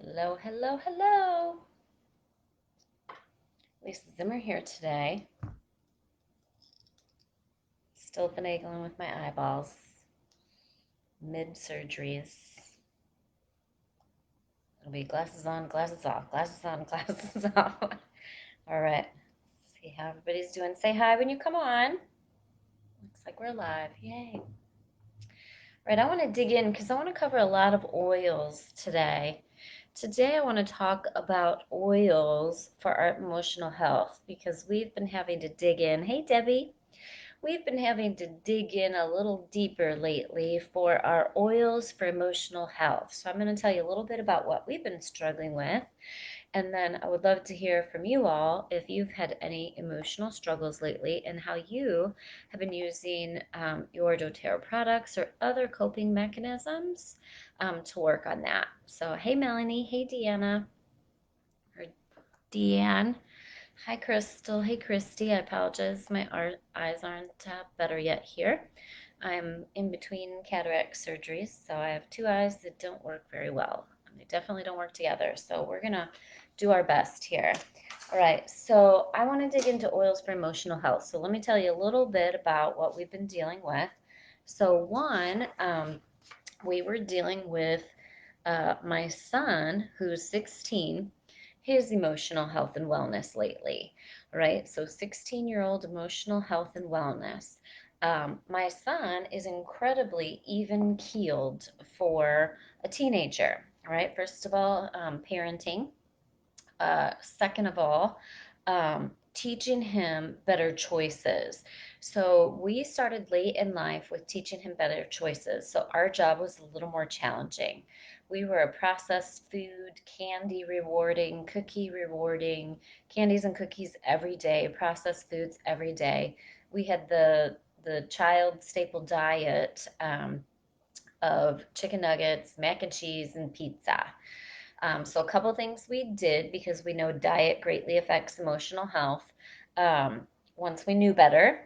Hello, hello, hello. Lisa Zimmer here today. Still finagling with my eyeballs. Mid surgeries. It'll be glasses on, glasses off, glasses on, glasses off. All right. See how everybody's doing. Say hi when you come on. Looks like we're live. Yay. Right, I want to dig in because I want to cover a lot of oils today. Today, I want to talk about oils for our emotional health because we've been having to dig in. Hey, Debbie. We've been having to dig in a little deeper lately for our oils for emotional health. So, I'm going to tell you a little bit about what we've been struggling with. And then I would love to hear from you all if you've had any emotional struggles lately and how you have been using your doTERRA products or other coping mechanisms to work on that. So, hey, Melanie. Hey, Deanna. Or Deanne. Hi, Crystal. Hey, Christy. I apologize. My eyes aren't better yet here. I'm in between cataract surgeries, so I have two eyes that don't work very well. And they definitely don't work together. So we're going to do our best here. All right. So I want to dig into oils for emotional health. So let me tell you a little bit about what we've been dealing with. So, one, we were dealing with my son, who's 16, his emotional health and wellness lately, right? So, 16-year-old emotional health and wellness. My son is incredibly even keeled for a teenager, right? First of all, parenting. Second of all, teaching him better choices. So we started late in life with teaching him better choices. So our job was a little more challenging. We were a processed food, candy rewarding, cookie rewarding, candies and cookies every day, processed foods every day. We had the child staple diet of chicken nuggets, mac and cheese, and pizza. So, a couple things we did because we know diet greatly affects emotional health. Um, Once we knew better,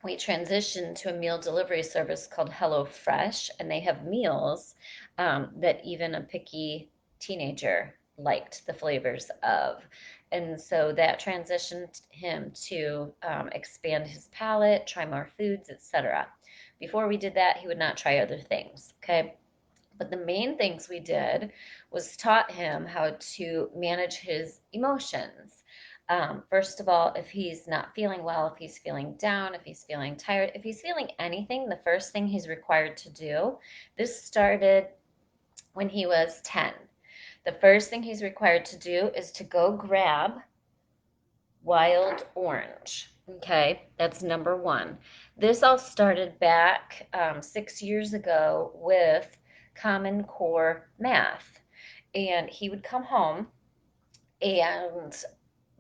we transitioned to a meal delivery service called HelloFresh, and they have meals that even a picky teenager liked the flavors of. And so that transitioned him to expand his palate, try more foods, etc. Before we did that, he would not try other things. Okay. But the main things we did was taught him how to manage his emotions. First of all, if he's not feeling well, if he's feeling down, if he's feeling tired, if he's feeling anything, the first thing he's required to do, this started when he was 10. The first thing he's required to do is to go grab wild orange. Okay, that's number one. This all started back 6 years ago with Common Core math. And he would come home and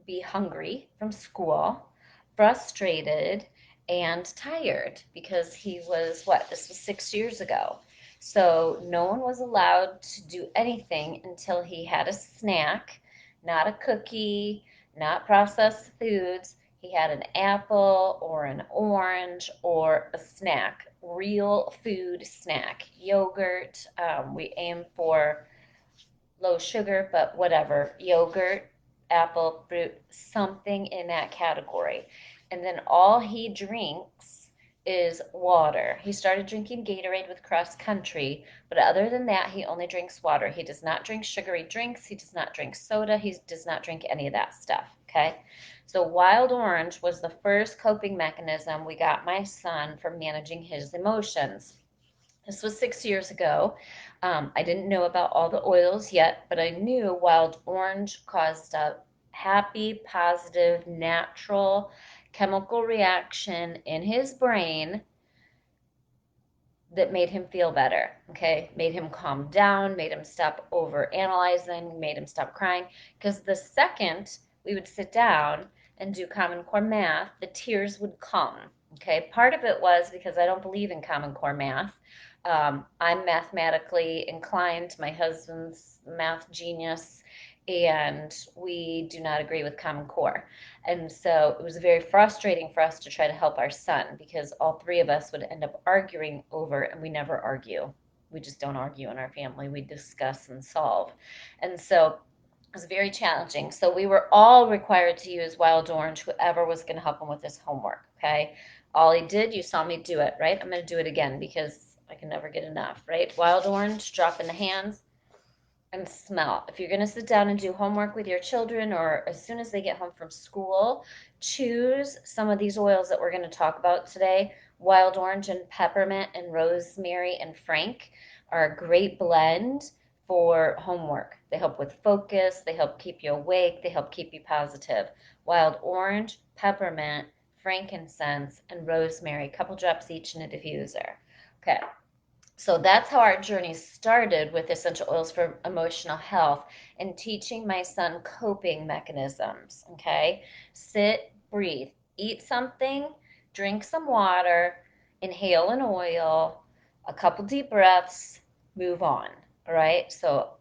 be hungry from school, frustrated, and tired because he was what? This was 6 years ago. So no one was allowed to do anything until he had a snack, not a cookie, not processed foods. He had an apple or an orange or a snack, real food snack, yogurt. We aim for low sugar, but whatever, yogurt, apple, fruit, something in that category. And then all he drinks is water. He started drinking Gatorade with cross country, but other than that, he only drinks water. He does not drink sugary drinks. He does not drink soda. He does not drink any of that stuff. Okay. So, wild orange was the first coping mechanism we got my son for managing his emotions. This was 6 years ago. I didn't know about all the oils yet, but I knew wild orange caused a happy, positive, natural chemical reaction in his brain that made him feel better. Okay, made him calm down, made him stop over analyzing, made him stop crying. Because the second we would sit down and do Common Core math, the tears would come. Okay, part of it was because I don't believe in Common Core math. I'm mathematically inclined. My husband's math genius, and we do not agree with Common Core. And so it was very frustrating for us to try to help our son because all three of us would end up arguing over, and we never argue. We just don't argue in our family. We discuss and solve. And so it was very challenging. So we were all required to use wild orange, whoever was going to help him with his homework. Okay. All he did, you saw me do it, right? I'm going to do it again because I can never get enough, right? Wild orange, drop in the hands, and smell. If you're going to sit down and do homework with your children or as soon as they get home from school, choose some of these oils that we're going to talk about today. Wild orange and peppermint and rosemary and frank are a great blend for homework. They help with focus, they help keep you awake, they help keep you positive. Wild orange, peppermint, frankincense, and rosemary, a couple drops each in a diffuser. Okay, so that's how our journey started with essential oils for emotional health and teaching my son coping mechanisms. Okay. Sit, breathe, eat something, drink some water, inhale an oil, a couple deep breaths, move on. All right. So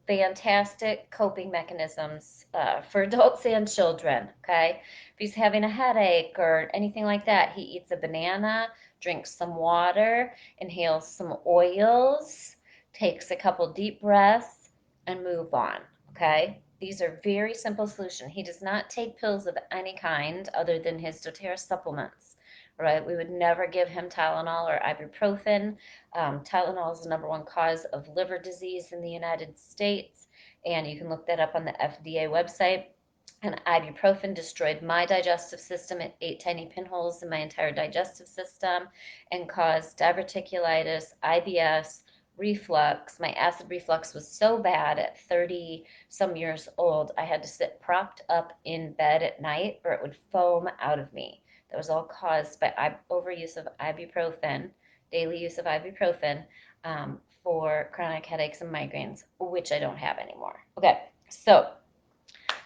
fantastic coping mechanisms for adults and children. Okay. If he's having a headache or anything like that, he eats a banana, drinks some water, inhales some oils, takes a couple deep breaths, and move on. Okay. These are very simple solutions. He does not take pills of any kind other than his doTERRA supplements. Right? We would never give him Tylenol or ibuprofen. Tylenol is the number one cause of liver disease in the United States, and you can look that up on the FDA website. And ibuprofen destroyed my digestive system. It ate tiny pinholes in my entire digestive system and caused diverticulitis, IBS, reflux. My acid reflux was so bad at 30 some years old, I had to sit propped up in bed at night or it would foam out of me. That was all caused by overuse of ibuprofen, daily use of ibuprofen for chronic headaches and migraines, which I don't have anymore. Okay, so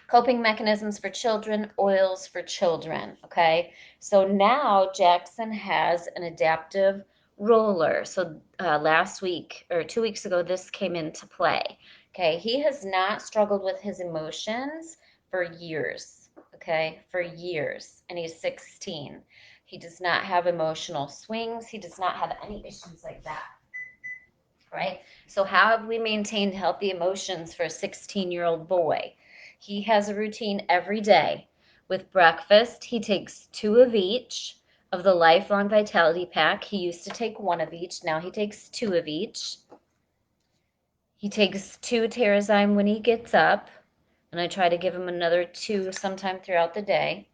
coping mechanisms for children, oils for children. Okay, so now Jackson has an adaptive roller. So last week or 2 weeks ago, this came into play. Okay, he has not struggled with his emotions for years. Okay, for years, and he's 16. He does not have emotional swings. He does not have any issues like that, right? So, how have we maintained healthy emotions for a 16-year-old boy? He has a routine every day. With breakfast, he takes two of each of the Lifelong Vitality Pack. He used to take one of each, now he takes two of each. He takes two Terrazyme when he gets up, and I try to give him another two sometime throughout the day.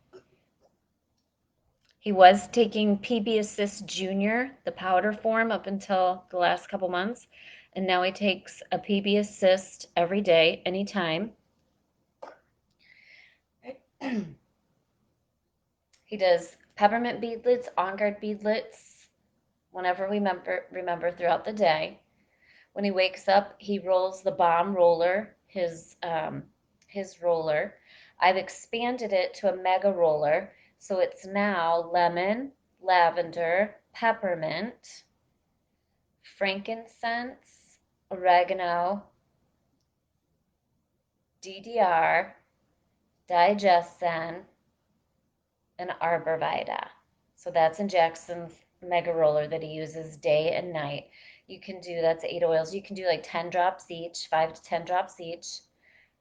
He was taking PB Assist Junior, the powder form, up until the last couple months. And now he takes a PB Assist every day, anytime. He does peppermint beadlets, on guard beadlets, whenever we remember throughout the day. When he wakes up, he rolls the Balm roller, his roller. I've expanded it to a mega roller, so it's now lemon, lavender, peppermint, frankincense, oregano, DDR, digestin, and arborvitae. So that's in Jackson's mega roller that he uses day and night. You can do that's 8 oils. You can do like 10 drops each, 5 to 10 drops each,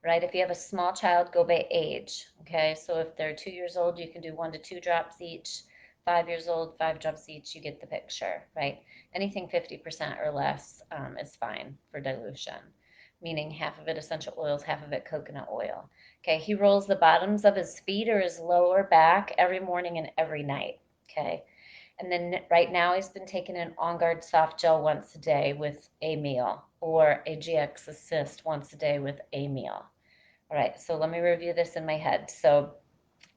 right? If you have a small child, go by age. Okay, so if they're 2 years old, you can do 1 to 2 drops each. 5 years old, 5 drops each. You get the picture, right? Anything 50% or less is fine for dilution, meaning half of it essential oils, half of it coconut oil. Okay, he rolls the bottoms of his feet or his lower back every morning and every night. Okay, and then right now he's been taking an On Guard soft gel once a day with a meal or a GX Assist once a day with a meal. All right, so let me review this in my head. So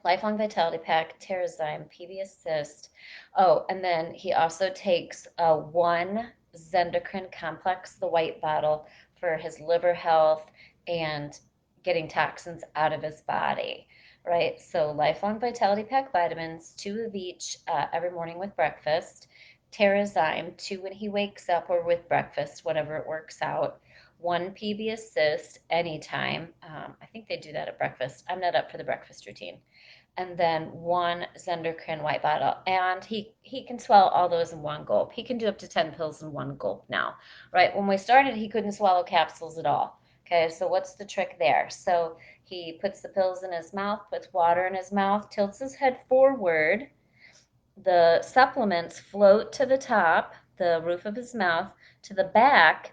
Lifelong Vitality Pack, Terrazyme, PB Assist. Oh, and then he also takes one Zendocrine Complex, the white bottle, for his liver health and getting toxins out of his body. Right, so Lifelong Vitality Pack vitamins, two of each every morning with breakfast. Terrazyme, two when he wakes up or with breakfast, whatever it works out. One PB Assist anytime. I think they do that at breakfast. I'm not up for the breakfast routine. and then one Zenderkrin white bottle. And he can swallow all those in one gulp. He can do up to 10 pills in one gulp now, right? When we started, he couldn't swallow capsules at all. Okay, so what's the trick there? So he puts the pills in his mouth, puts water in his mouth, tilts his head forward. The supplements float to the top, the roof of his mouth, to the back.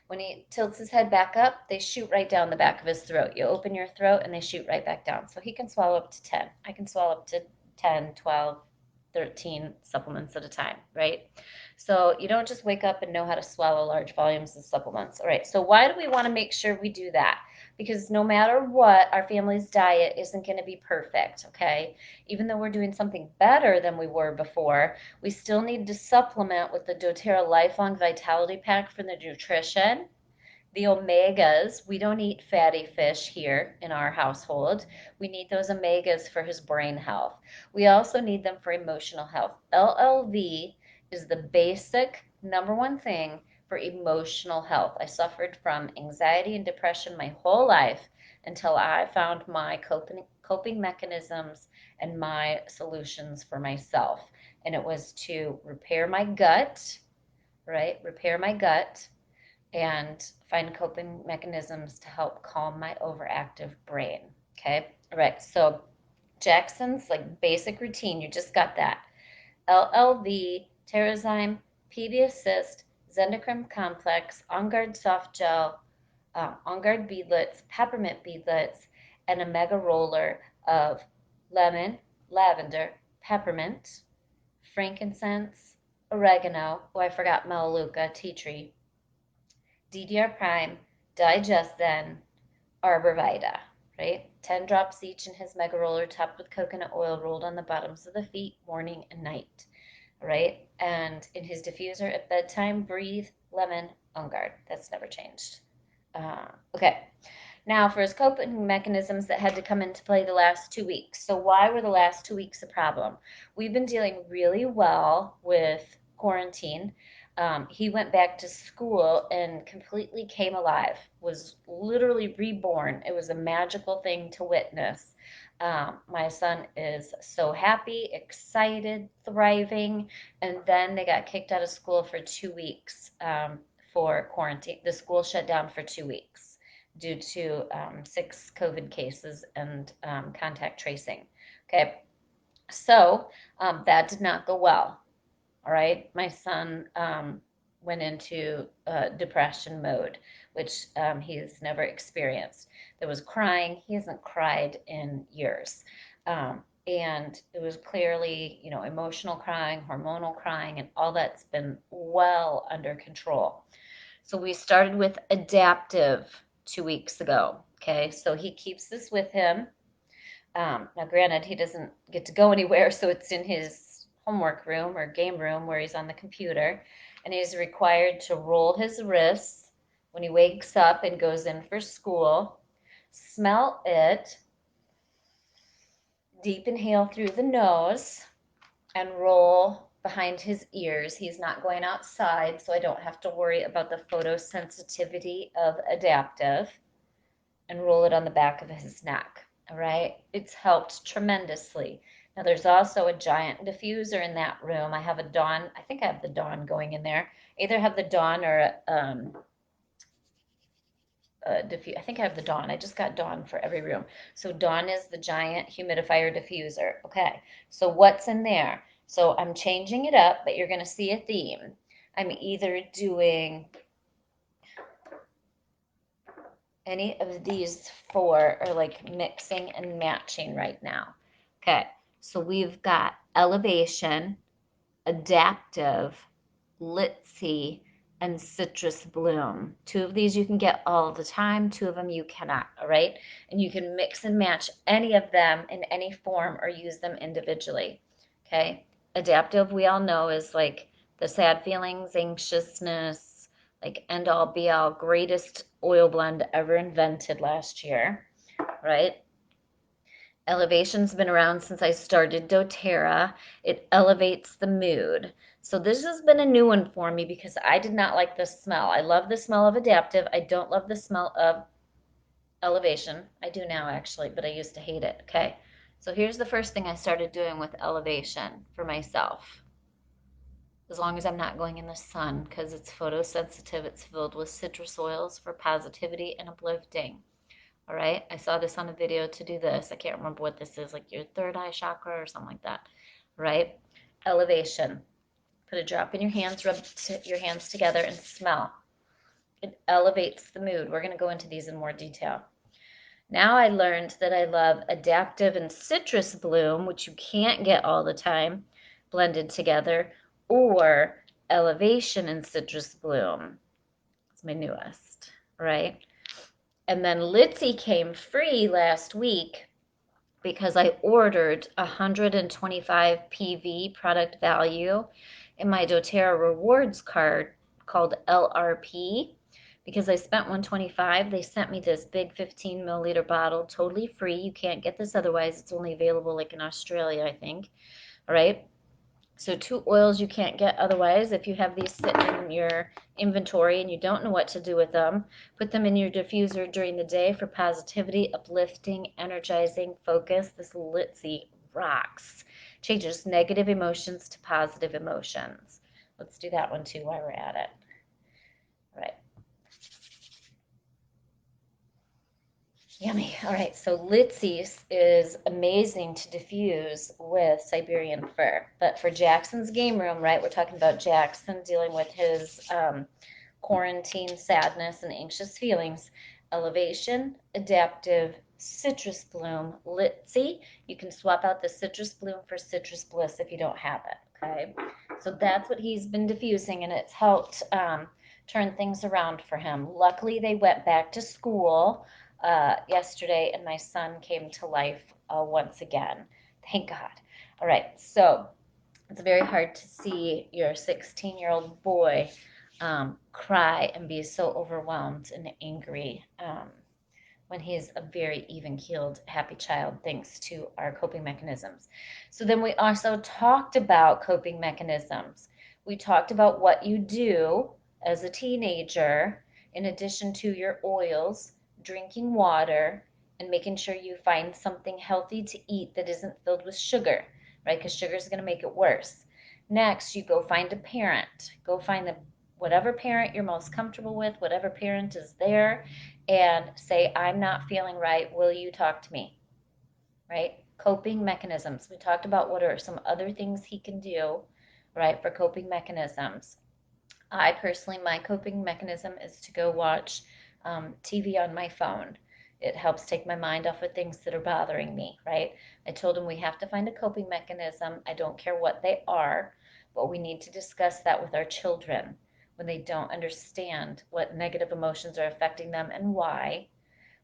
When he tilts his head back up, they shoot right down the back of his throat. You open your throat and they shoot right back down. So he can swallow up to 10. I can swallow up to 10, 12, 13 supplements at a time, right? So you don't just wake up and know how to swallow large volumes of supplements. All right, so why do we want to make sure we do that? Because no matter what, our family's diet isn't going to be perfect, okay? Even though we're doing something better than we were before, we still need to supplement with the doTERRA Lifelong Vitality Pack for the nutrition, the omegas. We don't eat fatty fish here in our household. We need those omegas for his brain health. We also need them for emotional health. LLV is the basic number one thing for emotional health. I suffered from anxiety and depression my whole life until I found my coping mechanisms and my solutions for myself. And it was to repair my gut, right? Repair my gut and find coping mechanisms to help calm my overactive brain. Okay. All right. So Jackson's like basic routine, you just got that. LLV, Terrazyme, PB Assist, Zendocrine Complex, On Guard Soft Gel, On Guard Beadlets, Peppermint Beadlets, and a mega roller of lemon, lavender, peppermint, frankincense, oregano. Oh, I forgot Melaleuca, tea tree, DDR Prime, Digest Zen, Arborvita, right? 10 drops each in his mega roller topped with coconut oil rolled on the bottoms of the feet morning and night, right? And in his diffuser at bedtime, breathe, lemon, on guard. That's never changed. Okay. Now, for his coping mechanisms that had to come into play the last 2 weeks. So, why were the last 2 weeks a problem? We've been dealing really well with quarantine. He went back to school and completely came alive, was literally reborn. It was a magical thing to witness. My son is so happy, excited, thriving, and then they got kicked out of school for 2 weeks for quarantine. The school shut down for 2 weeks due to 6 COVID cases and contact tracing. Okay, so that did not go well. All right, my son went into depression mode, which he's never experienced. There was crying. He hasn't cried in years. And it was clearly, emotional crying, hormonal crying, and all that's been well under control. So we started with adaptive 2 weeks ago. Okay, so he keeps this with him. Now, granted, he doesn't get to go anywhere, so it's in his homework room or game room where he's on the computer, and he's required to roll his wrists when he wakes up and goes in for school, smell it, deep inhale through the nose, and roll behind his ears. He's not going outside, so I don't have to worry about the photosensitivity of adaptive, and roll it on the back of his neck. All right, it's helped tremendously. Now there's also a giant diffuser in that room. I have a Dawn. I think I have the Dawn going in there. Either have the Dawn or I think I have the Dawn. I just got Dawn for every room. So Dawn is the giant humidifier diffuser. Okay, so what's in there? So I'm changing it up, but you're going to see a theme. I'm either doing any of these four are like mixing and matching right now. Okay, so we've got elevation, adaptive, Litzy, and citrus bloom. Two of these you can get all the time, two of them you cannot, all right? And you can mix and match any of them in any form or use them individually, okay? Adaptive, we all know, is like the sad feelings, anxiousness, like end all be all, greatest oil blend ever invented last year, right? Elevation's been around since I started doTERRA. It elevates the mood. So this has been a new one for me because I did not like the smell. I love the smell of adaptive. I don't love the smell of elevation. I do now actually, but I used to hate it. Okay. So here's the first thing I started doing with elevation for myself. As long as I'm not going in the sun, because it's photosensitive, it's filled with citrus oils for positivity and uplifting. All right, I saw this on a video to do this. I can't remember what this is, like your third eye chakra or something like that. Right? Elevation. Put a drop in your hands, rub your hands together and smell. It elevates the mood. We're going to go into these in more detail. Now I learned that I love adaptive and citrus bloom, which you can't get all the time, blended together, or elevation and citrus bloom. It's my newest, right? And then Litzy came free last week because I ordered 125 PV product value in my doTERRA rewards card called LRP. Because I spent 125, they sent me this big 15 milliliter bottle, totally free. You can't get this otherwise. It's only available like in Australia, I think. All right. So 2 oils you can't get otherwise. If you have these sitting in your inventory and you don't know what to do with them, put them in your diffuser during the day for positivity, uplifting, energizing, focus. This Litzy rocks. Changes negative emotions to positive emotions. Let's do that one too while we're at it. All right. Yummy. All right, so Litzi's is amazing to diffuse with Siberian fir. But for Jackson's game room, right, we're talking about Jackson dealing with his quarantine sadness and anxious feelings. Elevation, adaptive, citrus bloom, Litzy. You can swap out the citrus bloom for citrus bliss if you don't have it, okay? So that's what he's been diffusing, and it's helped turn things around for him. Luckily, they went back to school yesterday, and my son came to life once again. Thank God. All right, so it's very hard to see your 16-year-old boy cry and be so overwhelmed and angry when he's a very even-keeled, happy child, thanks to our coping mechanisms. So then we also talked about coping mechanisms. We talked about what you do as a teenager in addition to your oils, drinking water, and making sure you find something healthy to eat that isn't filled with sugar, right? Because sugar is going to make it worse. Next, you go find a parent. Go find whatever parent you're most comfortable with, whatever parent is there, and say, I'm not feeling right. Will you talk to me? Right? Coping mechanisms. We talked about what are some other things he can do, right, for coping mechanisms. I personally, my coping mechanism is to go watch TV on my phone. It helps take my mind off of things that are bothering me, right? I told him we have to find a coping mechanism. I don't care what they are, but we need to discuss that with our children when they don't understand what negative emotions are affecting them and why.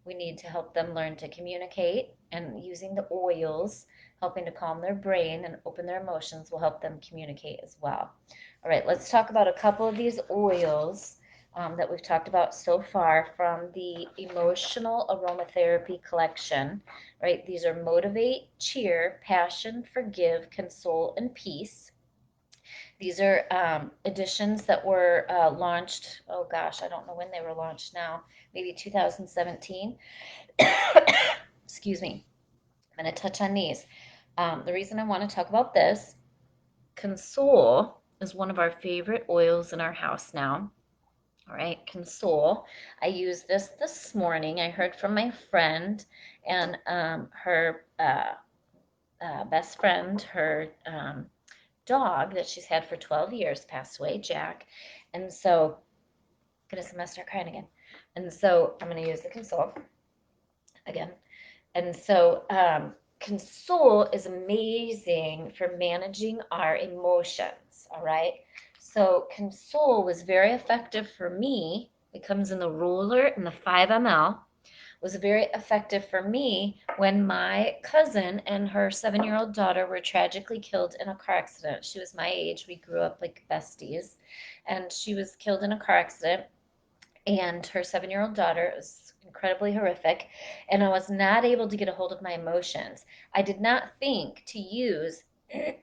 We need to help them learn to communicate, and using the oils, helping to calm their brain and open their emotions, will help them communicate as well. All right, let's talk about a couple of these oils that we've talked about so far from the Emotional Aromatherapy collection. Right, these are Motivate, Cheer, Passion, Forgive, Console, and Peace. These are editions that were launched, oh gosh, I don't know when they were launched now, maybe 2017. Excuse me. I'm going to touch on these. The reason I want to talk about this, Console is one of our favorite oils in our house now. All right, Console. I used this morning. I heard from my friend and her best friend, her dog that she's had for 12 years passed away, Jack. And so, goodness, I'm going to start crying again. And so I'm going to use the Console again. And so, Console is amazing for managing our emotions. All right. So, Console was very effective for me. It comes in the roller and the 5 ml. Was very effective for me when my cousin and her 7-year-old daughter were tragically killed in a car accident. She was my age. We grew up like besties. And she was killed in a car accident, and her 7-year-old daughter. It was incredibly horrific, and I was not able to get a hold of my emotions. I did not think to use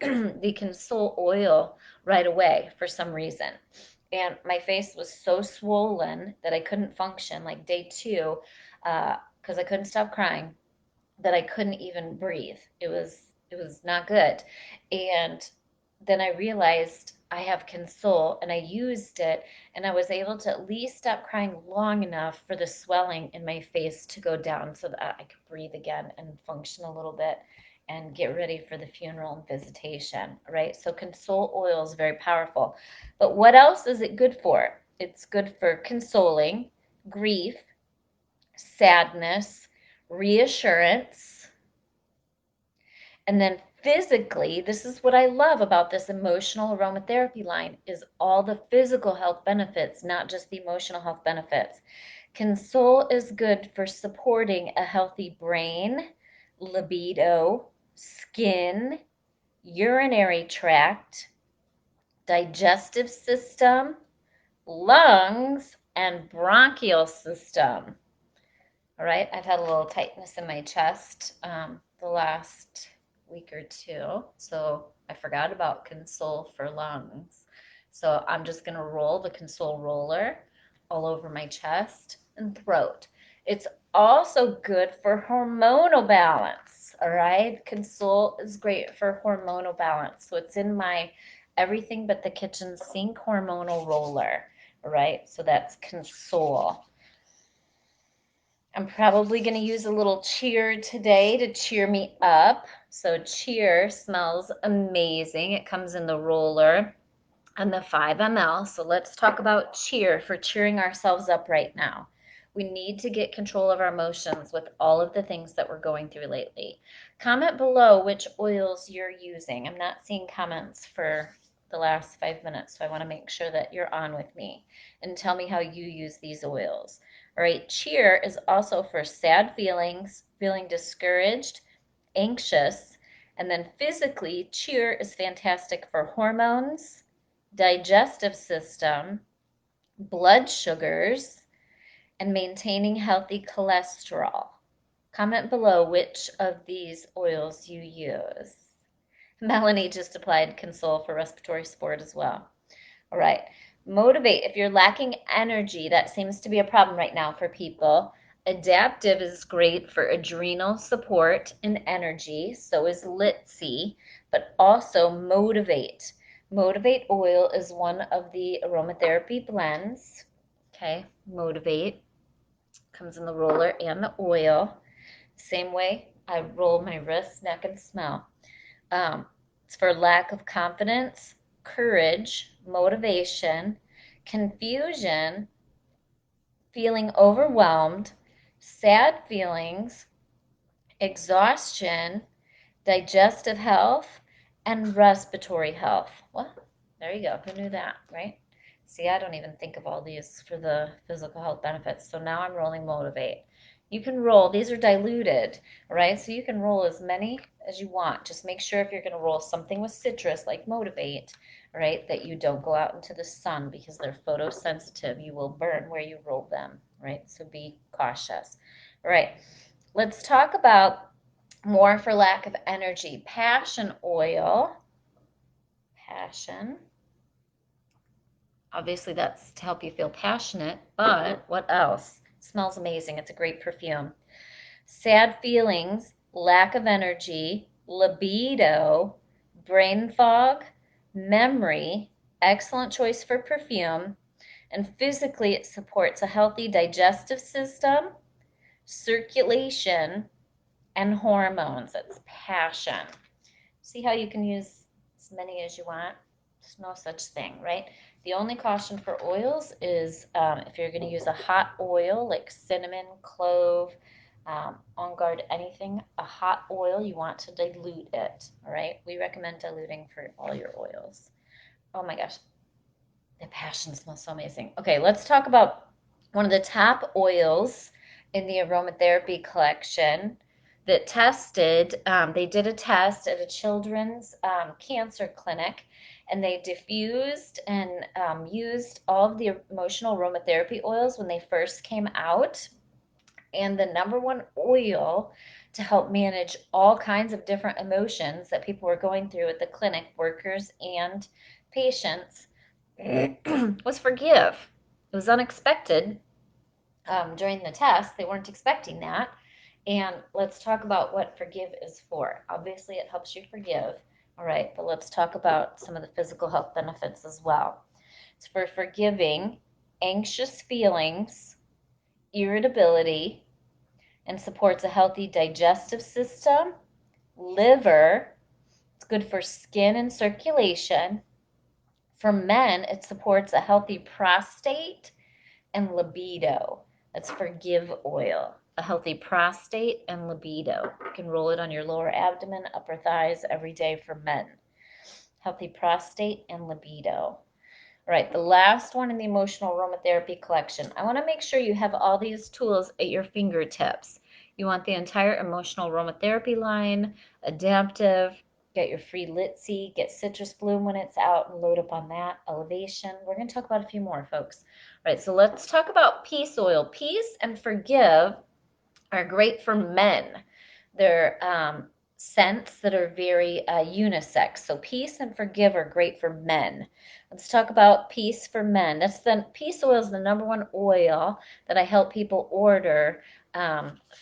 the Console oil right away for some reason. And my face was so swollen that I couldn't function like day 2 because I couldn't stop crying. that I couldn't even breathe. It was not good. And then I realized I have Console and I used it, and I was able to at least stop crying long enough for the swelling in my face to go down so that I could breathe again and function a little bit and get ready for the funeral and visitation, right? So Console oil is very powerful. But what else is it good for? It's good for consoling, grief, sadness, reassurance, and then physically, this is what I love about this emotional aromatherapy line is all the physical health benefits, not just the emotional health benefits. Console is good for supporting a healthy brain, libido, skin, urinary tract, digestive system, lungs, and bronchial system. All right, I've had a little tightness in my chest the last week or two, so I forgot about Console for lungs. So I'm just going to roll the Console roller all over my chest and throat. It's also good for hormonal balance. All right, Console is great for hormonal balance. So it's in my everything but the kitchen sink hormonal roller. All right, so that's Console. I'm probably going to use a little cheer today to cheer me up. So cheer smells amazing. It comes in the roller and the 5 ml. So let's talk about cheer for cheering ourselves up right now. We need to get control of our emotions with all of the things that we're going through lately. Comment below which oils you're using. I'm not seeing comments for the last 5 minutes, so I want to make sure that you're on with me and tell me how you use these oils. All right, cheer is also for sad feelings, feeling discouraged, anxious, and then physically, cheer is fantastic for hormones, digestive system, blood sugars, and maintaining healthy cholesterol. Comment below which of these oils you use. Melanie just applied Console for respiratory support as well. All right. Motivate. If you're lacking energy, that seems to be a problem right now for people. Adaptive is great for adrenal support and energy. So is Litzy, but also Motivate. Motivate oil is one of the aromatherapy blends. Okay, Motivate comes in the roller and the oil. Same way I roll my wrist, neck, and smell. It's for lack of confidence, courage, motivation, confusion, feeling overwhelmed, sad feelings, exhaustion, digestive health, and respiratory health. Well, there you go. Who knew that, right? See, I don't even think of all these for the physical health benefits. So now I'm rolling Motivate. You can roll, these are diluted, right? So you can roll as many as you want. Just make sure if you're going to roll something with citrus like Motivate, right, that you don't go out into the sun because they're photosensitive. You will burn where you roll them, right? So be cautious. All right, let's talk about more for lack of energy. Passion oil. Passion. Obviously, that's to help you feel passionate, but what else? It smells amazing. It's a great perfume. Sad feelings, lack of energy, libido, brain fog, memory. Excellent choice for perfume. And physically, it supports a healthy digestive system, circulation, and hormones. It's passion. See how you can use as many as you want? There's no such thing, right? The only caution for oils is if you're going to use a hot oil like cinnamon, clove, on guard, anything, a hot oil, you want to dilute it, all right? We recommend diluting for all your oils. Oh my gosh, the passion smells so amazing. Okay, let's talk about one of the top oils in the aromatherapy collection that tested. They did a test at a children's cancer clinic, and they diffused and used all of the emotional aromatherapy oils when they first came out. And the number one oil to help manage all kinds of different emotions that people were going through at the clinic, workers and patients, was forgive. It was unexpected during the test. They weren't expecting that. And let's talk about what forgive is for. Obviously, it helps you forgive, all right, but let's talk about some of the physical health benefits as well. It's for forgiving anxious feelings, irritability, and supports a healthy digestive system, liver. It's good for skin and circulation. For men, it supports a healthy prostate and libido. That's forgive oil. A healthy prostate and libido. You can roll it on your lower abdomen, upper thighs every day for men. Healthy prostate and libido. All right, the last one in the emotional aromatherapy collection. I want to make sure you have all these tools at your fingertips. You want the entire emotional aromatherapy line, adaptive, get your free Litzy, get citrus bloom when it's out and load up on that, elevation. We're going to talk about a few more, folks. All right, so let's talk about peace oil. Peace and forgive are great for men. They're scents that are very unisex. So peace and forgive are great for men. Let's talk about peace for men. Peace oil is the number one oil that I help people order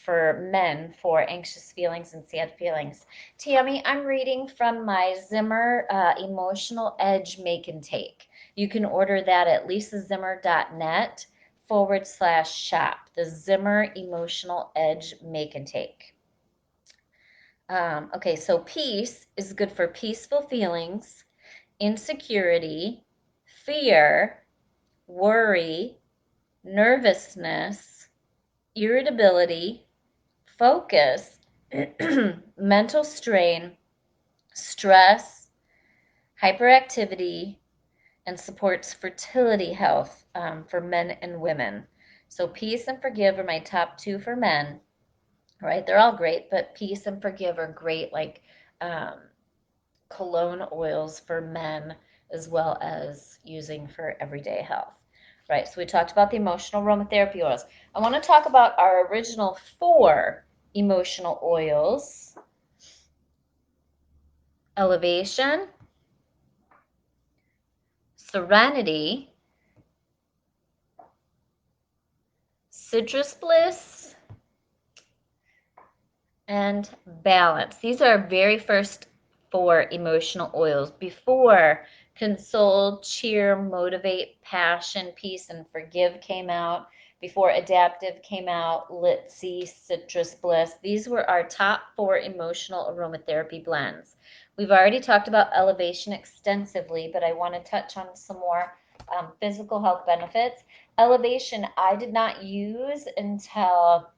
for men for anxious feelings and sad feelings. Tammy, I'm reading from my Zimmer Emotional Edge Make and Take. You can order that at lisazimmer.net/shop, the Zimmer Emotional Edge Make and Take. Okay, so peace is good for peaceful feelings, insecurity, fear, worry, nervousness, irritability, focus, mental strain, stress, hyperactivity, and supports fertility health for men and women. So peace and forgive are my top two for men, right? They're all great, but peace and forgive are great, like um, cologne oils for men as well as using for everyday health. Right, so we talked about the emotional aromatherapy oils. I want to talk about our original 4 emotional oils: elevation, serenity, citrus bliss, and balance. These are our very first 4 emotional oils before console, cheer, motivate, passion, peace, and forgive came out, before adaptive came out, Litzy, citrus bliss. These were our top 4 emotional aromatherapy blends. We've already talked about elevation extensively, but I want to touch on some more physical health benefits. Elevation I did not use until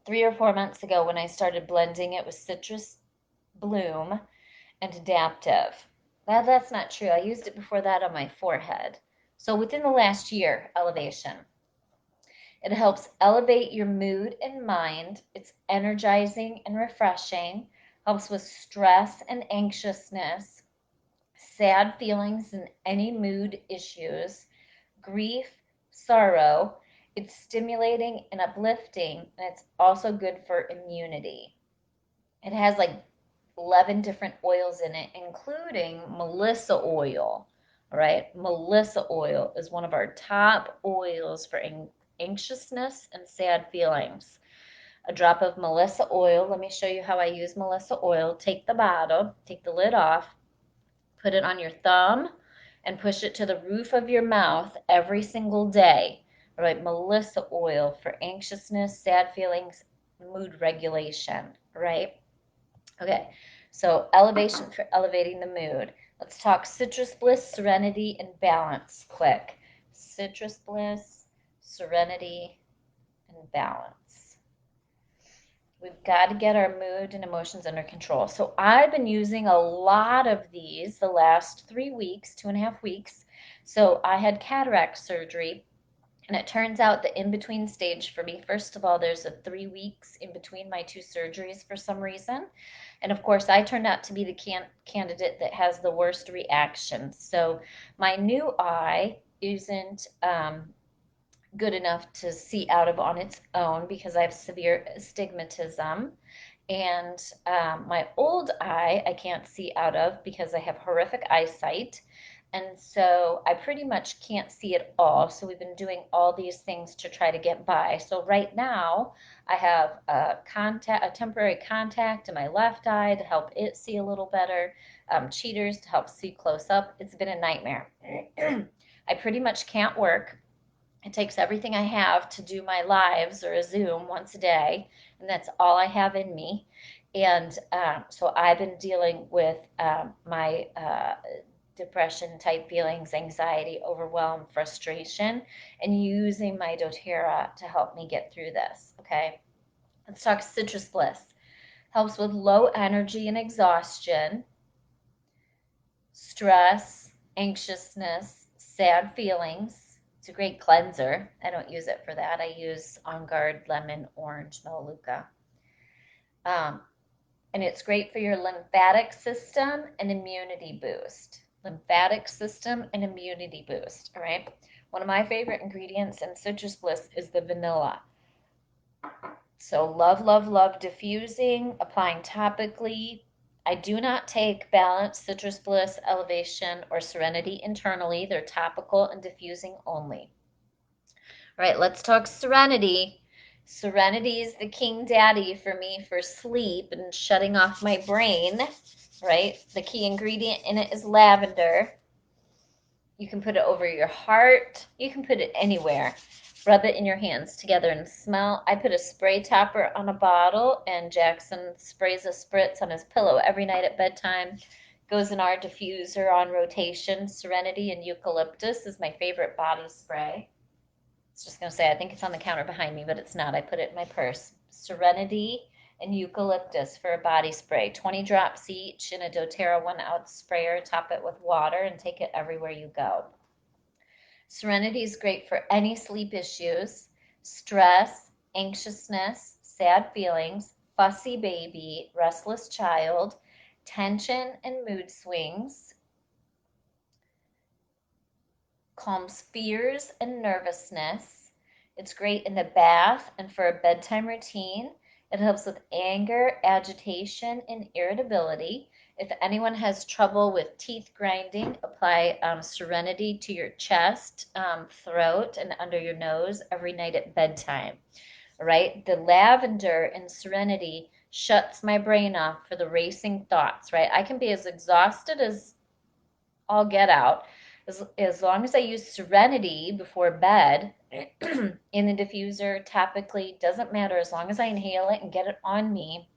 3 or 4 months ago when I started blending it with citrus bloom and adaptive. Well, that's not true. I used it before that on my forehead. So within the last year, elevation. It helps elevate your mood and mind. It's energizing and refreshing. Helps with stress and anxiousness, sad feelings and any mood issues, grief, sorrow. It's stimulating and uplifting, and it's also good for immunity. It has like 11 different oils in it, including Melissa oil. All right, Melissa oil is one of our top oils for anxiousness and sad feelings. A drop of Melissa oil. Let me show you how I use Melissa oil. Take the bottle, take the lid off, put it on your thumb, and push it to the roof of your mouth every single day. All right, Melissa oil for anxiousness, sad feelings, mood regulation. Right? Okay, so elevation for elevating the mood. Let's talk citrus bliss, serenity, and balance quick. Citrus bliss, serenity, and balance. We've got to get our mood and emotions under control. So I've been using a lot of these the last 3 weeks, 2.5 weeks. So I had cataract surgery, and it turns out the in-between stage for me, first of all, there's a 3 weeks in between my 2 surgeries for some reason. And of course, I turned out to be the candidate that has the worst reaction. So my new eye isn't good enough to see out of on its own because I have severe astigmatism. And my old eye I can't see out of because I have horrific eyesight. And so I pretty much can't see it all. So we've been doing all these things to try to get by. So right now I have a temporary contact in my left eye to help it see a little better, cheaters to help see close up. It's been a nightmare. I pretty much can't work. It takes everything I have to do my lives or a Zoom once a day, and that's all I have in me. And so I've been dealing with my depression type feelings, anxiety, overwhelm, frustration, and using my doTERRA to help me get through this. Okay, let's talk citrus bliss. Helps with low energy and exhaustion, stress, anxiousness, sad feelings. It's a great cleanser. I don't use it for that. I use On Guard Lemon Orange Melaleuca. Um, and it's great for your lymphatic system and immunity boost. Lymphatic system and immunity boost. All right. One of my favorite ingredients in Citrus Bliss is the vanilla. So love, love, love diffusing, applying topically. I do not take Balance, Citrus Bliss, Elevation, or Serenity internally. They're topical and diffusing only. All right, let's talk Serenity. Serenity is the king daddy for me for sleep and shutting off my brain, right? The key ingredient in it is lavender. You can put it over your heart. You can put it anywhere. Rub it in your hands together and smell. I put a spray topper on a bottle, and Jackson sprays a spritz on his pillow every night at bedtime. Goes in our diffuser on rotation. Serenity and eucalyptus is my favorite body spray. I was just going to say, I think it's on the counter behind me, but it's not. I put it in my purse. Serenity and eucalyptus for a body spray. 20 drops each in a doTERRA 1 ounce sprayer. Top it with water and take it everywhere you go. Serenity is great for any sleep issues, stress, anxiousness, sad feelings, fussy baby, restless child, tension and mood swings, calms fears and nervousness. It's great in the bath and for a bedtime routine. It helps with anger, agitation, and irritability. If anyone has trouble with teeth grinding, apply Serenity to your chest, throat, and under your nose every night at bedtime. Right? The lavender in Serenity shuts my brain off for the racing thoughts, right? I can be as exhausted as all get out. As long as I use Serenity before bed in the diffuser, topically, doesn't matter. As long as I inhale it and get it on me,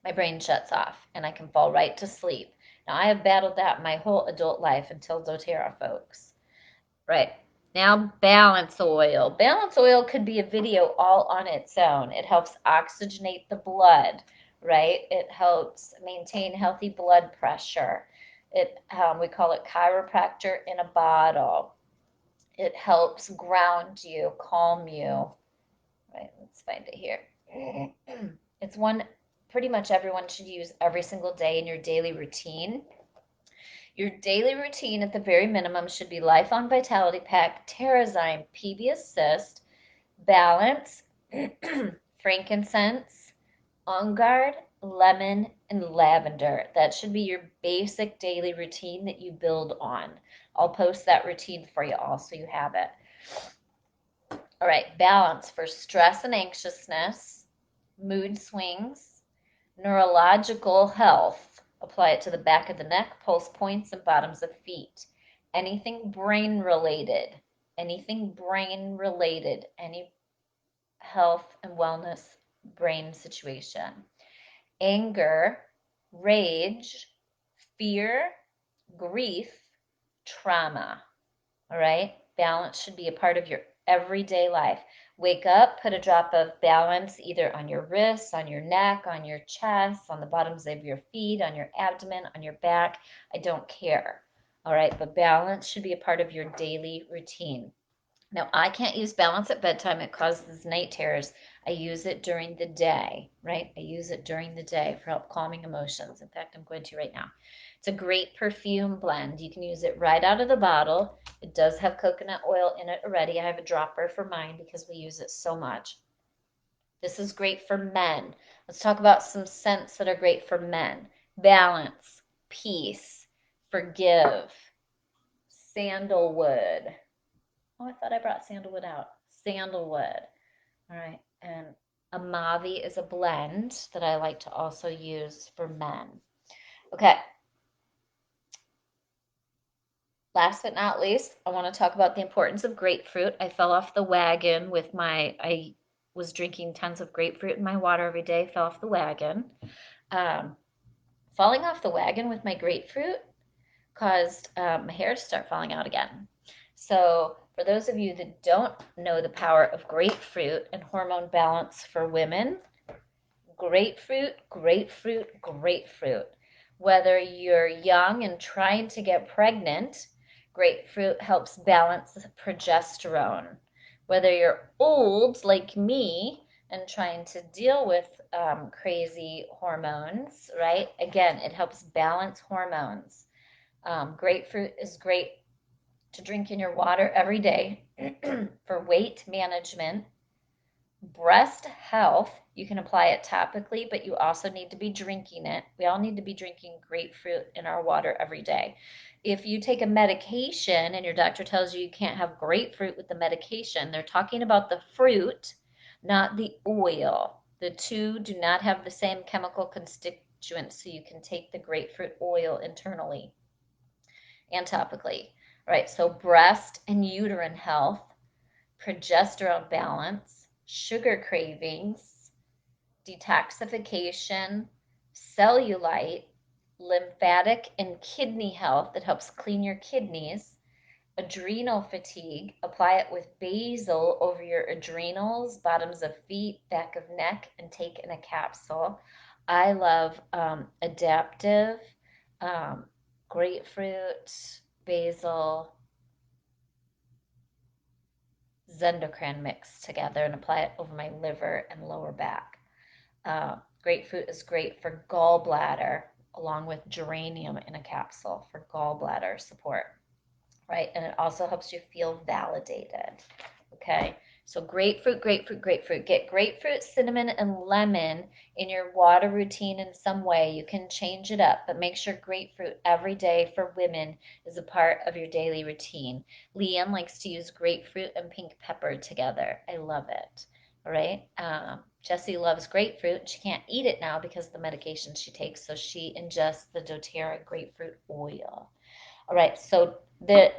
my brain shuts off and I can fall right to sleep. Now, I have battled that my whole adult life until doTERRA, folks. Right. Now, balance oil. Balance oil could be a video all on its own. It helps oxygenate the blood, right? It helps maintain healthy blood pressure. We call it chiropractor in a bottle. It helps ground you, calm you. Right, let's find it here. It's one pretty much everyone should use every single day in your daily routine. Your daily routine at the very minimum should be Lifelong Vitality Pack, Terrazyme, PB Assist, Balance, frankincense, On Guard, lemon, and lavender. That should be your basic daily routine that you build on. I'll post that routine for you all so you have it. All right, balance for stress and anxiousness, mood swings, neurological health. Apply it to the back of the neck, pulse points, and bottoms of feet. Anything brain related, any health and wellness brain situation. Anger, rage, fear, grief, trauma. All right? Balance should be a part of your everyday life. Wake up, put a drop of balance either on your wrists, on your neck, on your chest, on the bottoms of your feet, on your abdomen, on your back. I don't care. All right? But balance should be a part of your daily routine. Now, I can't use balance at bedtime. It causes night terrors. I use it during the day, right? I use it during the day for help calming emotions. In fact, I'm going to right now. It's a great perfume blend. You can use it right out of the bottle. It does have coconut oil in it already. I have a dropper for mine because we use it so much. This is great for men. Let's talk about some scents that are great for men. Balance, peace, forgive, sandalwood. Oh, I thought I brought sandalwood out. Sandalwood. All right. And Amavi is a blend that I like to also use for men. Okay. Last but not least, I want to talk about the importance of grapefruit. I fell off the wagon with I was drinking tons of grapefruit in my water every day, fell off the wagon. Um, Falling off the wagon with my grapefruit caused my hair to start falling out again. So, for those of you that don't know the power of grapefruit and hormone balance for women, grapefruit, grapefruit, grapefruit. Whether you're young and trying to get pregnant, grapefruit helps balance progesterone. Whether you're old like me and trying to deal with crazy hormones, right? Again, it helps balance hormones. Grapefruit is great to drink in your water every day for weight management, breast health. You can apply it topically, but you also need to be drinking it. We all need to be drinking grapefruit in our water every day. If you take a medication and your doctor tells you you can't have grapefruit with the medication, they're talking about the fruit, not the oil. The two do not have the same chemical constituents, so you can take the grapefruit oil internally and topically. Right, so breast and uterine health, progesterone balance, sugar cravings, detoxification, cellulite, lymphatic and kidney health that helps clean your kidneys, adrenal fatigue. Apply it with basil over your adrenals, bottoms of feet, back of neck, and take in a capsule. I love adaptive, um, grapefruit, basil, Zendocrine mix together and apply it over my liver and lower back. Grapefruit is great for gallbladder, along with geranium in a capsule for gallbladder support, right? And it also helps you feel validated. Okay, so grapefruit, grapefruit, grapefruit. Get grapefruit, cinnamon, and lemon in your water routine in some way. You can change it up, but make sure grapefruit every day for women is a part of your daily routine. Leanne likes to use grapefruit and pink pepper together. I love it. All right. Jessie loves grapefruit. She can't eat it now because of the medication she takes, so she ingests the doTERRA grapefruit oil. All right, so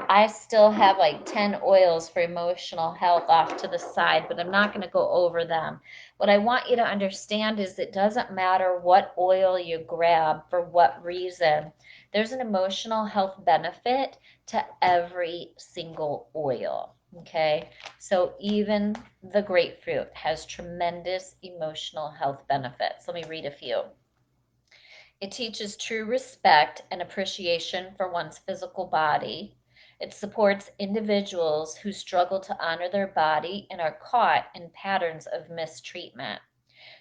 I still have like 10 oils for emotional health off to the side, but I'm not going to go over them. What I want you to understand is it doesn't matter what oil you grab for what reason. There's an emotional health benefit to every single oil. Okay, so even the grapefruit has tremendous emotional health benefits. Let me read a few. It teaches true respect and appreciation for one's physical body. It supports individuals who struggle to honor their body and are caught in patterns of mistreatment.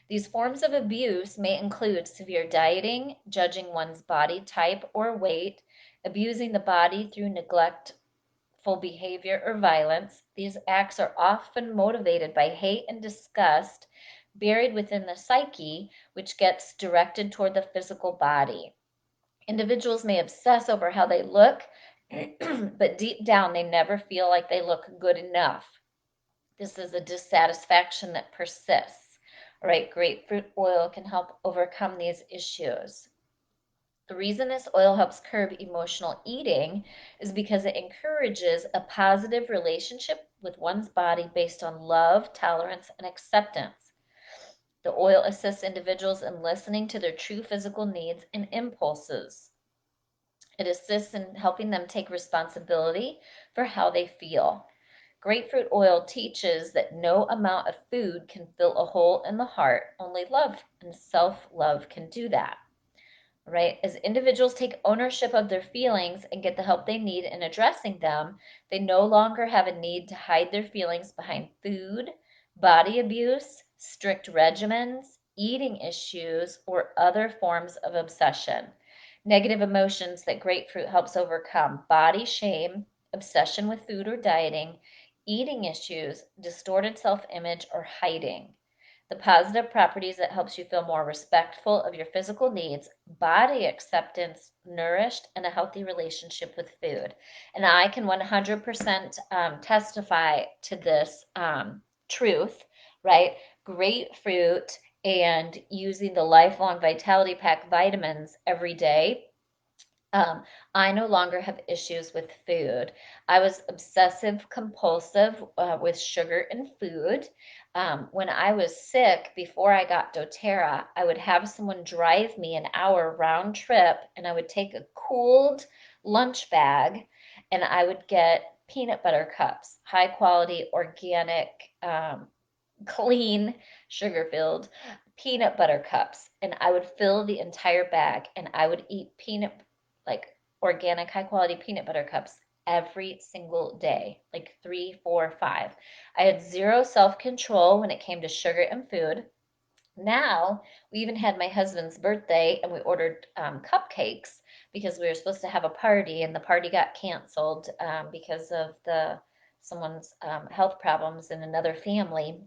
These forms of abuse may include severe dieting, judging one's body type or weight, abusing the body through neglectful behavior or violence. These acts are often motivated by hate and disgust buried within the psyche, which gets directed toward the physical body. Individuals may obsess over how they look, but deep down they never feel like they look good enough. This is a dissatisfaction that persists. All right, grapefruit oil can help overcome these issues. The reason this oil helps curb emotional eating is because it encourages a positive relationship with one's body based on love, tolerance, and acceptance. The oil assists individuals in listening to their true physical needs and impulses. It assists in helping them take responsibility for how they feel. Grapefruit oil teaches that no amount of food can fill a hole in the heart. Only love and self-love can do that. Right? As individuals take ownership of their feelings and get the help they need in addressing them, they no longer have a need to hide their feelings behind food, body abuse, strict regimens, eating issues, or other forms of obsession. Negative emotions that grapefruit helps overcome: body shame, obsession with food or dieting, eating issues, distorted self image, or hiding. The positive properties that helps you feel more respectful of your physical needs, body acceptance, nourished, and a healthy relationship with food. And I can 100% testify to this truth, right? Grapefruit and using the Lifelong Vitality Pack vitamins every day, um, I no longer have issues with food. I was obsessive compulsive with sugar and food. When I was sick, before I got doTERRA, I would have someone drive me an hour round trip, and I would take a cooled lunch bag, and I would get peanut butter cups, high quality, organic, clean, sugar filled peanut butter cups, and I would fill the entire bag, and I would eat like organic, high quality peanut butter cups every single day, like three, four, five. I had zero self control when it came to sugar and food. Now, we even had my husband's birthday and we ordered cupcakes because we were supposed to have a party, and the party got canceled because of the someone's health problems in another family.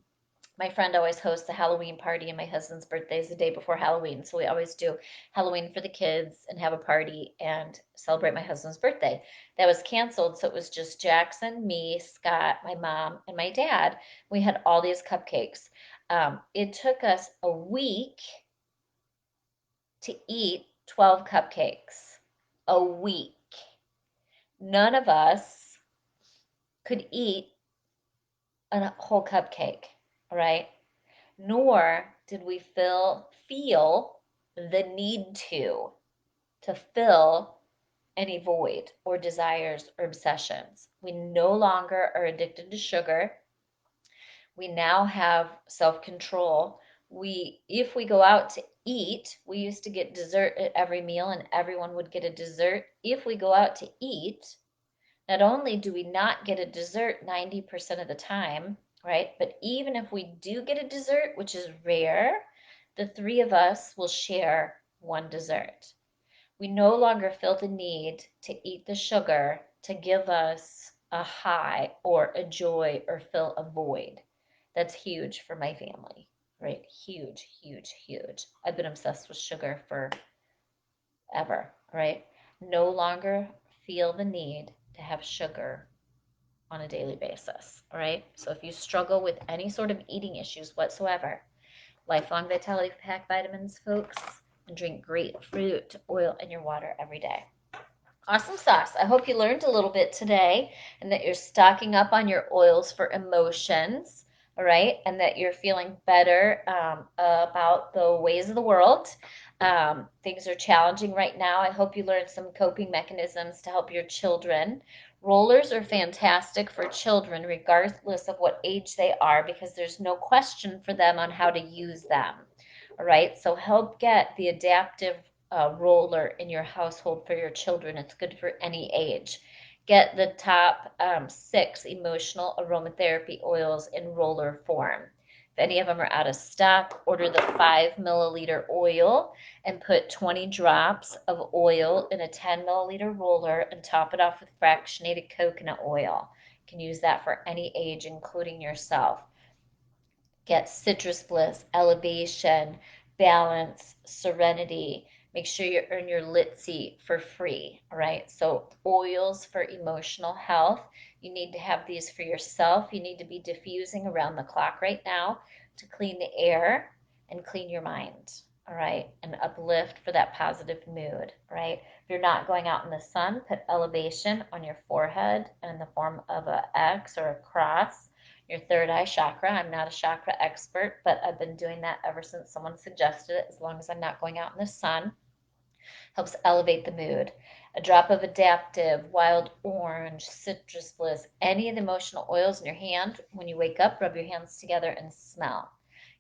My friend always hosts a Halloween party, and my husband's birthday is the day before Halloween. So we always do Halloween for the kids and have a party and celebrate my husband's birthday. That was canceled. So it was just Jackson, me, Scott, my mom, and my dad. We had all these cupcakes. It took us a week to eat 12 cupcakes. A week. None of us could eat a whole cupcake, all right? Nor did we feel the need to fill any void or desires or obsessions. We no longer are addicted to sugar. We now have self-control. If we go out to eat, we used to get dessert at every meal and everyone would get a dessert. If we go out to eat, not only do we not get a dessert 90% of the time, right? But even if we do get a dessert, which is rare, the three of us will share one dessert. We no longer feel the need to eat the sugar to give us a high or a joy or fill a void. That's huge for my family, right? Huge, huge, huge. I've been obsessed with sugar forever, right? No longer feel the need to have sugar on a daily basis. All right. So if you struggle with any sort of eating issues whatsoever, Lifelong Vitality Pack vitamins, folks, and drink grapefruit oil in your water every day. Awesome sauce. I hope you learned a little bit today and that you're stocking up on your oils for emotions, all right, and that you're feeling better about the ways of the world. Things are challenging right now. I hope you learned some coping mechanisms to help your children. Rollers are fantastic for children, regardless of what age they are, because there's no question for them on how to use them. All right, so help get the adaptive roller in your household for your children. It's good for any age. Get the top 6 emotional aromatherapy oils in roller form. If any of them are out of stock, order the 5 milliliter oil and put 20 drops of oil in a 10 milliliter roller and top it off with fractionated coconut oil. You can use that for any age, including yourself. Get citrus bliss, elevation, balance, serenity. Make sure you earn your Litzy for free. All right. So, oils for emotional health. You need to have these for yourself. You need to be diffusing around the clock right now to clean the air and clean your mind. All right. And uplift for that positive mood. Right. If you're not going out in the sun, put elevation on your forehead in the form of an X or a cross, your third eye chakra. I'm not a chakra expert, but I've been doing that ever since someone suggested it, as long as I'm not going out in the sun. Helps elevate the mood. A drop of adaptive, wild orange, citrus bliss, any of the emotional oils in your hand. When you wake up, rub your hands together and smell.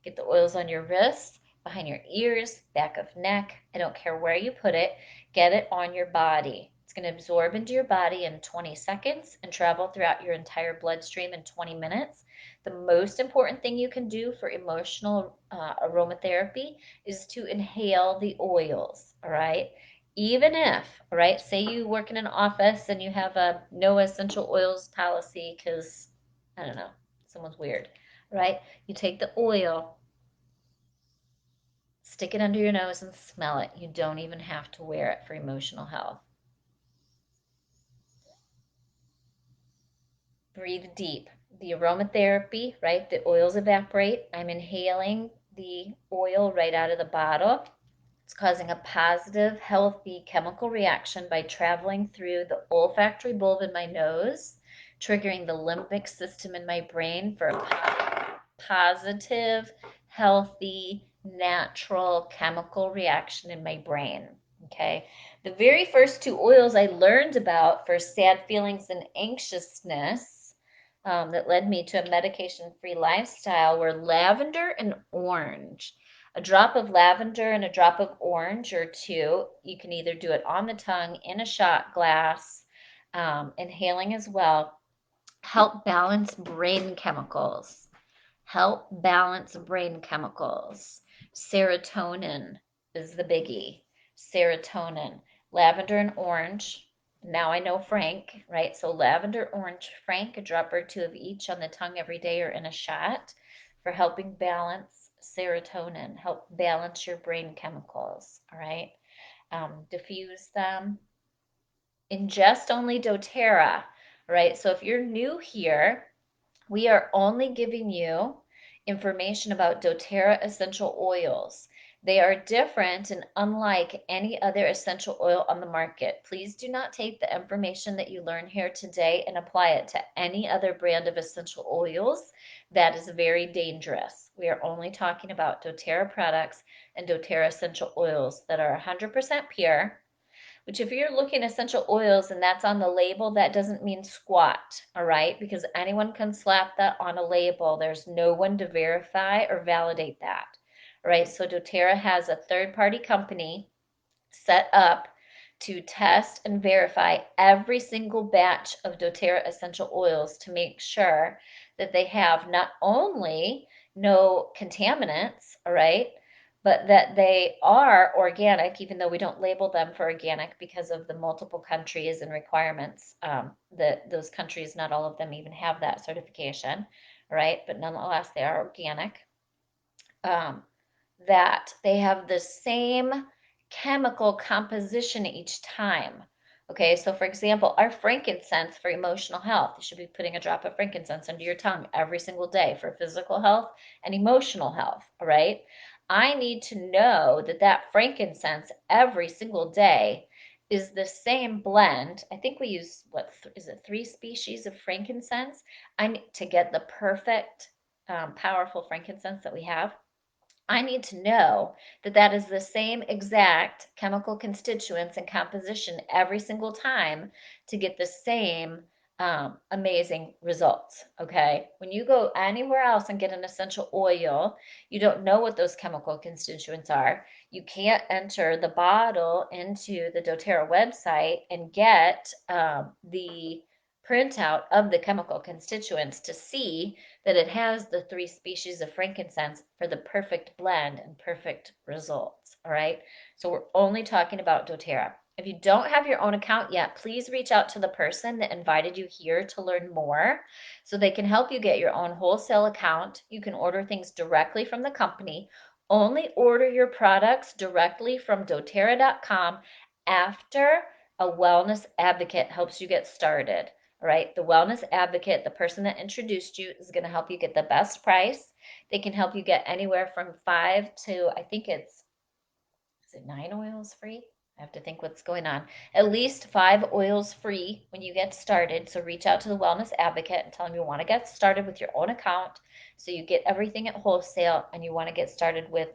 Get the oils on your wrists, behind your ears, back of neck. I don't care where you put it. Get it on your body. It's going to absorb into your body in 20 seconds and travel throughout your entire bloodstream in 20 minutes. The most important thing you can do for emotional aromatherapy is to inhale the oils, all right? Even if, all right, say you work in an office and you have a no essential oils policy because, I don't know, someone's weird, right? You take the oil Stick it under your nose and smell it. You don't even have to wear it for emotional health. Breathe deep. The aromatherapy, right? The oils evaporate. I'm inhaling the oil right out of the bottle. It's causing a positive, healthy chemical reaction by traveling through the olfactory bulb in my nose, triggering the limbic system in my brain for a positive, healthy, natural chemical reaction in my brain. Okay. The very first two oils I learned about for sad feelings and anxiousness that led me to a medication free lifestyle were lavender and orange. A drop of lavender and a drop of orange or two. You can either do it on the tongue, in a shot glass, inhaling as well. Help balance brain chemicals. Help balance brain chemicals. Serotonin is the biggie. Serotonin. Lavender and orange. Now I know Frank, right? So lavender, orange, Frank, a drop or two of each on the tongue every day or in a shot for helping balance serotonin, help balance your brain chemicals, all right? Diffuse them. Ingest only doTERRA, right? So if you're new here, we are only giving you information about doTERRA essential oils. They are different and unlike any other essential oil on the market. Please do not take the information that you learn here today and apply it to any other brand of essential oils. That is very dangerous. We are only talking about doTERRA products and doTERRA essential oils that are 100% pure, which if you're looking essential oils and that's on the label, that doesn't mean squat, all right? Because anyone can slap that on a label. There's no one to verify or validate that, all right? So doTERRA has a third-party company set up to test and verify every single batch of doTERRA essential oils to make sure that they have not only no contaminants, all right, but that they are organic, even though we don't label them for organic because of the multiple countries and requirements that those countries, not all of them even have that certification, right? But nonetheless, they are organic. Um, that they have the same chemical composition each time. Okay, so for example, our frankincense for emotional health, you should be putting a drop of frankincense under your tongue every single day for physical health and emotional health, all right? I need to know that that frankincense every single day is the same blend. I think we use, what, is it 3 species of frankincense? I need to get the perfect, powerful frankincense that we have. I need to know that that is the same exact chemical constituents and composition every single time to get the same amazing results. Okay. When you go anywhere else and get an essential oil, you don't know what those chemical constituents are. You can't enter the bottle into the doTERRA website and get the printout of the chemical constituents to see that it has the 3 species of frankincense for the perfect blend and perfect results. All right. So we're only talking about doTERRA. If you don't have your own account yet, please reach out to the person that invited you here to learn more so they can help you get your own wholesale account. You can order things directly from the company. Only order your products directly from doTERRA.com after a wellness advocate helps you get started. All right, the wellness advocate, the person that introduced you, is going to help you get the best price. They can help you get anywhere from 5 to, I think is it 9 oils free? I have to think what's going on. At least 5 oils free when you get started. So reach out to the wellness advocate and tell them you want to get started with your own account. So you get everything at wholesale and you want to get started with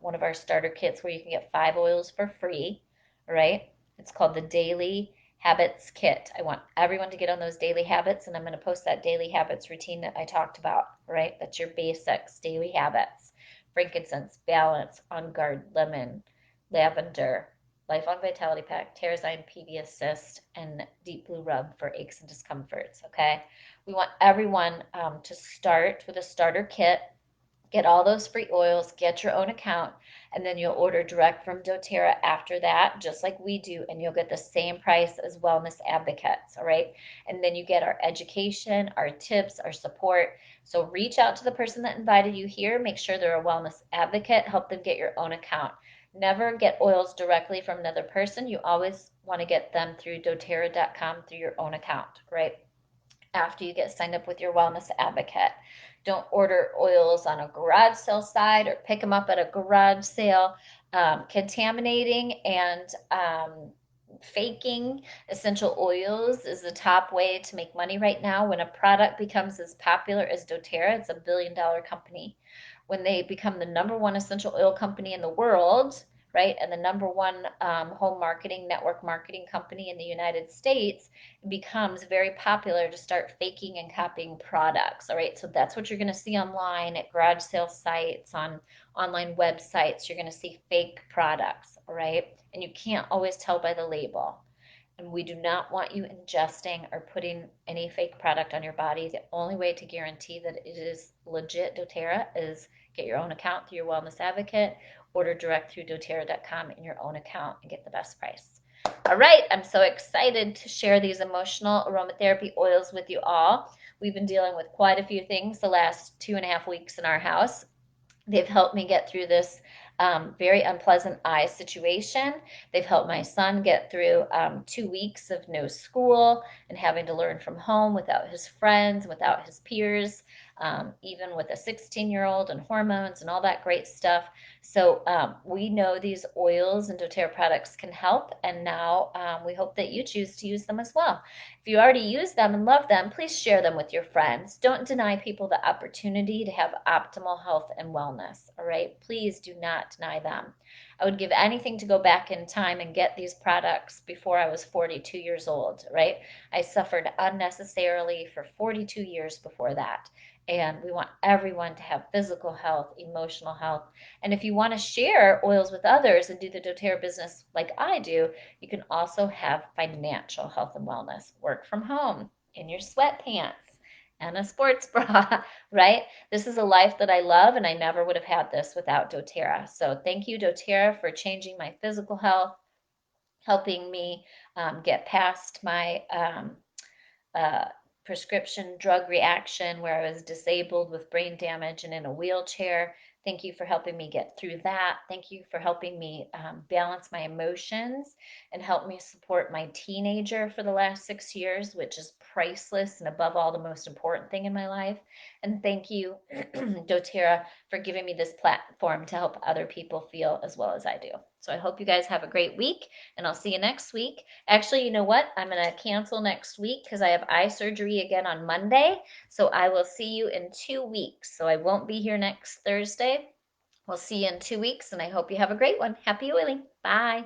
one of our starter kits where you can get 5 oils for free. All right. It's called the Daily Habits Kit. I want everyone to get on those daily habits, and I'm going to post that daily habits routine that I talked about. Right. That's your basics, daily habits. Frankincense, balance, on guard, lemon, lavender, lifelong vitality pack, Terrazine PB assist, and deep blue rub for aches and discomforts. Okay, we want everyone to start with a starter kit. Get all those free oils, get your own account, and then you'll order direct from doTERRA after that, just like we do, and you'll get the same price as wellness advocates, all right? And then you get our education, our tips, our support. So reach out to the person that invited you here, make sure they're a wellness advocate, help them get your own account. Never get oils directly from another person. You always want to get them through doTERRA.com through your own account, right? After you get signed up with your wellness advocate. Don't order oils on a garage sale site or pick them up at a garage sale. Contaminating and faking essential oils is the top way to make money right now. When a product becomes as popular as doTERRA, it's $1 billion company. When they become the number one essential oil company in the world, right, and the number one home marketing, network marketing company in the United States, it becomes very popular to start faking and copying products. All right, so that's what you're going to see online at garage sale sites, on online websites. You're going to see fake products, all right, and you can't always tell by the label. And we do not want you ingesting or putting any fake product on your body. The only way to guarantee that it is legit doTERRA is get your own account through your wellness advocate, order direct through doTERRA.com in your own account, and get the best price. All right, I'm so excited to share these emotional aromatherapy oils with you all. We've been dealing with quite a few things the last 2.5 weeks in our house. They've helped me get through this very unpleasant eye situation. They've helped my son get through 2 weeks of no school and having to learn from home without his friends, without his peers, even with a 16-year-old and hormones and all that great stuff. So we know these oils and doTERRA products can help, and now we hope that you choose to use them as well. If you already use them and love them, please share them with your friends. Don't deny people the opportunity to have optimal health and wellness, all right? Please do not deny them. I would give anything to go back in time and get these products before I was 42 years old, right? I suffered unnecessarily for 42 years before that. And we want everyone to have physical health, emotional health. And if you want to share oils with others and do the doTERRA business like I do, you can also have financial health and wellness. Work from home in your sweatpants and a sports bra, right? This is a life that I love, and I never would have had this without doTERRA. So thank you, doTERRA, for changing my physical health, helping me get past my uh, prescription drug reaction where I was disabled with brain damage and in a wheelchair. Thank you for helping me get through that. Thank you for helping me balance my emotions and help me support my teenager for the last 6 years, which is priceless and above all the most important thing in my life. And thank you, doTERRA, for giving me this platform to help other people feel as well as I do. So I hope you guys have a great week, and I'll see you next week. Actually, you know what? I'm going to cancel next week because I have eye surgery again on Monday. So I will see you in 2 weeks. So I won't be here next Thursday. We'll see you in 2 weeks, and I hope you have a great one. Happy oiling. Bye.